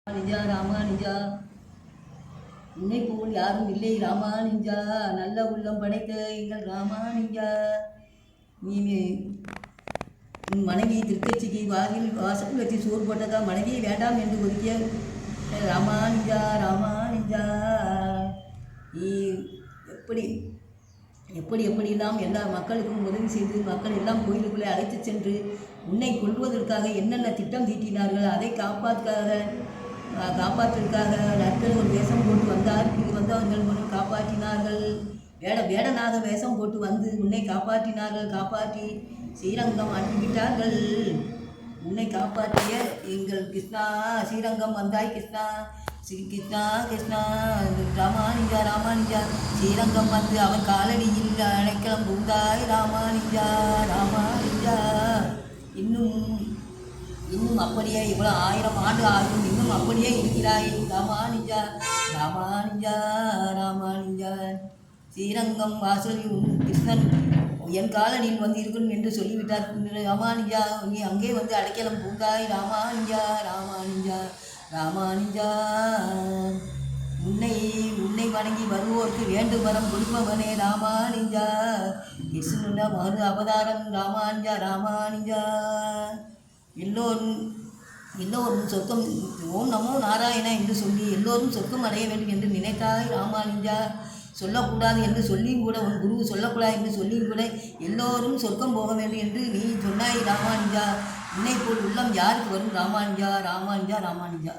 ராமானுஜா ராமானுஜா உன்னை போல் யாரும் இல்லை ராமானுஜா, நல்ல உள்ளம் படைத்த எங்கள் ராமானுஜா. நீ உன் மனைவி திருக்கட்சிக்கு வாசல் வச்சு சோறு போட்டதா மனைவியை வேண்டாம் என்று ஒதுக்கிய ராமானுஜா ராமானுஜா. நீ எப்படி எப்படி எப்படியெல்லாம் எல்லா மக்களுக்கும் உதவி செய்து மக்கள் எல்லாம் கோயிலுக்குள்ளே அழைத்து சென்று உன்னை கொள்வதற்காக என்னென்ன திட்டம் தீட்டினார்கள், அதை காப்பாற்றுவதற்காக நற்கள் ஒரு வேஷம் போட்டு வந்தவர்கள் காப்பாற்றினார்கள். வேடனாக வேஷம் போட்டு வந்து உன்னை காப்பாற்றி ஸ்ரீரங்கம் அனுப்பிவிட்டார்கள். உன்னை காப்பாற்றிய எங்கள் கிருஷ்ணா, ஸ்ரீரங்கம் வந்தாய் கிருஷ்ணா, கிருஷ்ணா கிருஷ்ணா. ராமானுஜா ராமானுஜா, ஸ்ரீரங்கம் வந்து அவன் காலடியில் அடைக்கலம் புகுந்தாய் ராமானுஜா ராமானுஜா. இன்னும் அப்படியே இவ்வளோ 1000 ஆண்டு ஆகும், இன்னும் அப்படியே இருக்கிறாய் ராமானுஜா ராமானுஜா ராமானுஜா. ஸ்ரீரங்கம் வாசலில் கிருஷ்ணன் என் காலடியில் வந்து இருக்கணும் என்று சொல்லிவிட்டார் ராமானுஜா. நீ அங்கே வந்து அடைக்கலம் பூந்தாய் ராமானுஜா ராமானுஜா ராமானுஜா. உன்னை வணங்கி வருவோர்க்கு வேண்டும் வரம் கொடுப்பவனே ராமானுஜா. கிருஷ்ணன் மறு அவதாரம் ராமானுஜா ராமானுஜா. எல்லோரும் சொர்க்கம் ஓம் நமோ நாராயணா என்று சொல்லி எல்லோரும் சொர்க்கம் அடைய வேண்டும் என்று நினைத்தாய் ராமானுஜா. சொல்லக்கூடாது என்று சொல்லியும் கூட, உன் குரு சொல்லக்கூடாது என்று சொல்லியும் கூட எல்லோரும் சொர்க்கம் போக வேண்டும் என்று நீ சொன்னாய் ராமானுஜா. உன்னை போல் உள்ளம் யாருக்கு வரும் ராமானுஜா ராமானுஜா ராமானுஜா.